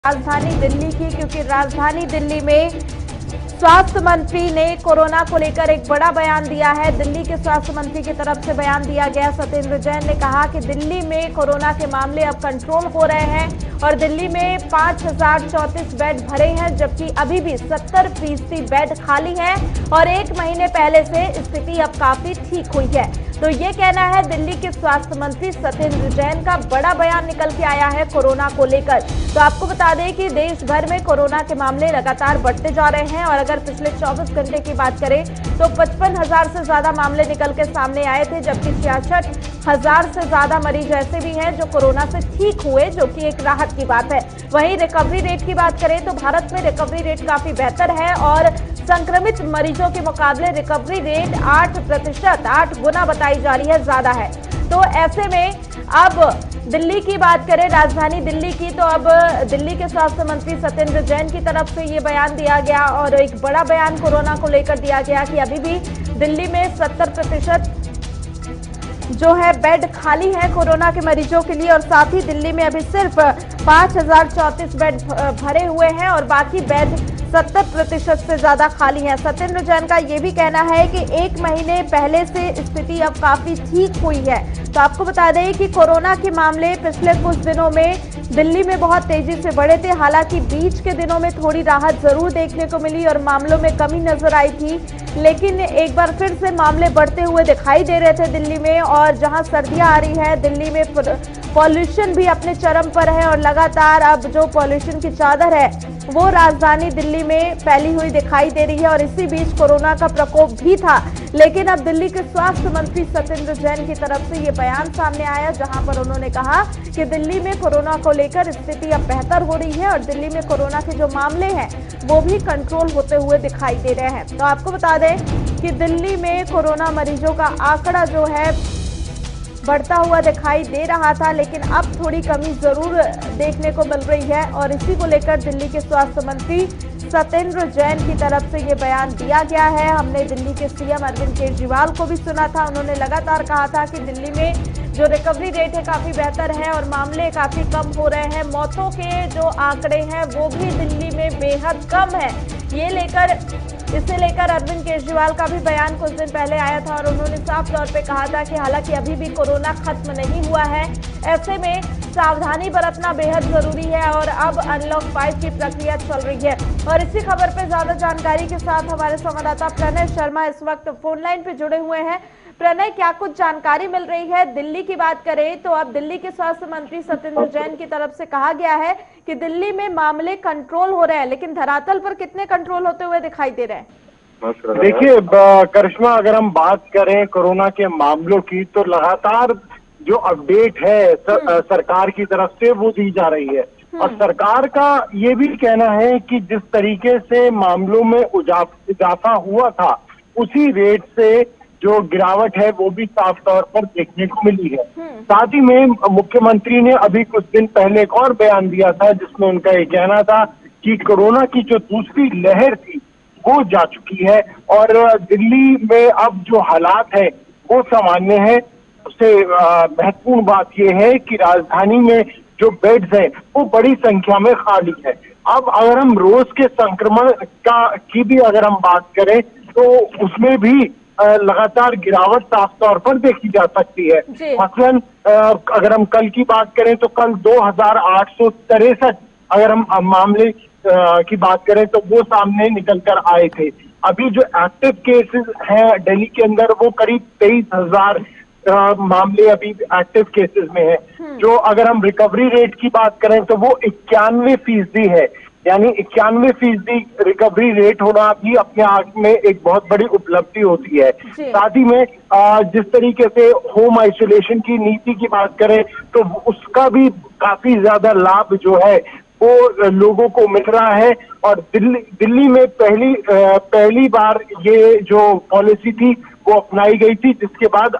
राजधानी दिल्ली की, क्योंकि राजधानी दिल्ली में स्वास्थ्य मंत्री ने कोरोना को लेकर एक बड़ा बयान दिया है। दिल्ली के स्वास्थ्य मंत्री की तरफ से बयान दिया गया। सत्येंद्र जैन ने कहा कि दिल्ली में कोरोना के मामले अब कंट्रोल हो रहे हैं और दिल्ली में 5034 बेड भरे हैं, जबकि अभी भी 70% बेड खाली हैं और एक महीने पहले से स्थिति अब काफी ठीक हुई है। तो ये कहना है दिल्ली के स्वास्थ्य मंत्री सत्येंद्र जैन का। बड़ा बयान निकल के आया है कोरोना को लेकर। तो आपको बता दें कि देश भर में कोरोना के मामले लगातार बढ़ते जा रहे हैं और अगर पिछले 24 घंटे की बात करें तो 55,000 से ज्यादा मामले निकल के सामने आए थे, जबकि 66,000 से ज्यादा मरीज ऐसे भी हैं जो कोरोना से ठीक हुए, जो कि एक राहत की बात है। वहीं रिकवरी रेट की बात करें तो भारत में रिकवरी रेट काफी बेहतर है और संक्रमित मरीजों के मुकाबले रिकवरी रेट 8%, 8 गुना बताई जा रही है, ज्यादा है। तो ऐसे में अब दिल्ली की बात करें, राजधानी दिल्ली की, तो अब दिल्ली के स्वास्थ्य मंत्री सत्येंद्र जैन की तरफ से ये बयान दिया गया और एक बड़ा बयान कोरोना को लेकर दिया गया कि अभी भी दिल्ली में 70% जो है बेड खाली है कोरोना के मरीजों के लिए और साथ ही दिल्ली में अभी सिर्फ 5034 बेड भरे हुए हैं और बाकी बेड 70% से ज्यादा खाली है। सत्येंद्र जैन का ये भी कहना है कि एक महीने पहले से स्थिति अब काफी ठीक हुई है। तो आपको बता दें कि कोरोना के मामले पिछले कुछ दिनों में दिल्ली में बहुत तेजी से बढ़े थे। हालांकि बीच के दिनों में थोड़ी राहत जरूर देखने को मिली और मामलों में कमी नजर आई थी, लेकिन एक बार फिर से मामले बढ़ते हुए दिखाई दे रहे थे दिल्ली में। और जहां सर्दियां आ रही है, दिल्ली में पॉल्यूशन भी अपने चरम पर है और लगातार अब जो पॉल्यूशन की चादर है वो राजधानी दिल्ली में फैली हुई दिखाई दे रही है और इसी बीच कोरोना का प्रकोप भी था। लेकिन अब दिल्ली के स्वास्थ्य मंत्री सत्येंद्र जैन की तरफ से ये बयान सामने आया, जहां पर उन्होंने कहा कि दिल्ली में कोरोना को लेकर स्थिति अब बेहतर हो रही है और दिल्ली में कोरोना के जो मामले हैं वो भी कंट्रोल होते हुए दिखाई दे रहे हैं। तो आपको बता दें कि दिल्ली में कोरोना मरीजों का आंकड़ा जो है बढ़ता हुआ दिखाई दे रहा था, लेकिन अब थोड़ी कमी जरूर देखने को मिल रही है और इसी को लेकर दिल्ली के स्वास्थ्य मंत्री सत्येंद्र जैन की तरफ से ये बयान दिया गया है। हमने दिल्ली के सीएम अरविंद केजरीवाल को भी सुना था, उन्होंने लगातार कहा था कि दिल्ली में जो रिकवरी रेट है काफी बेहतर है और मामले काफी कम हो रहे हैं। मौतों के जो आंकड़े हैं वो भी दिल्ली में बेहद कम है। इसे लेकर अरविंद केजरीवाल का भी बयान कुछ दिन पहले आया था और उन्होंने साफ तौर पे कहा था कि हालांकि अभी भी कोरोना खत्म नहीं हुआ है, ऐसे में सावधानी बरतना बेहद जरूरी है और अब अनलॉक 5 की प्रक्रिया चल रही है। और इसी खबर पे ज्यादा जानकारी के साथ हमारे संवाददाता प्रणय शर्मा इस वक्त फोन लाइन पे जुड़े हुए हैं। प्रणय, क्या कुछ जानकारी मिल रही है? दिल्ली की बात करें तो अब दिल्ली के स्वास्थ्य मंत्री सत्येंद्र जैन की तरफ से कहा गया है कि दिल्ली में मामले कंट्रोल हो रहे हैं, लेकिन धरातल पर कितने कंट्रोल होते हुए दिखाई दे रहे हैं? देखिए करिश्मा, अगर हम बात करें कोरोना के मामलों की तो लगातार जो अपडेट है सरकार की तरफ से वो दी जा रही है और सरकार का ये भी कहना है कि जिस तरीके से मामलों में इजाफा हुआ था उसी रेट से जो गिरावट है वो भी साफ तौर पर देखने को मिली है। साथ ही में मुख्यमंत्री ने अभी कुछ दिन पहले एक और बयान दिया था जिसमें उनका ये कहना था कि कोरोना की जो दूसरी लहर थी वो जा चुकी है और दिल्ली में अब जो हालात है वो सामान्य है। सबसे महत्वपूर्ण बात यह है कि राजधानी में जो बेड्स हैं वो बड़ी संख्या में खाली है। अब अगर हम रोज के संक्रमण की भी अगर हम बात करें तो उसमें भी लगातार गिरावट साफ तौर पर देखी जा सकती है। मसलन अगर हम कल की बात करें तो कल 2863 अगर हम मामले की बात करें तो वो सामने निकल कर आए थे। अभी जो एक्टिव केसेस हैं दिल्ली के अंदर वो करीब 23,000 मामले अभी एक्टिव केसेस में है। जो अगर हम रिकवरी रेट की बात करें तो वो 91% है, यानी 91% रिकवरी रेट होना भी अपने आप में एक बहुत बड़ी उपलब्धि होती है। साथ ही में जिस तरीके से होम आइसोलेशन की नीति की बात करें तो उसका भी काफी ज्यादा लाभ जो है वो लोगों को मिल रहा है और दिल्ली में पहली बार ये जो पॉलिसी थी वो अपनाई गई थी, जिसके बाद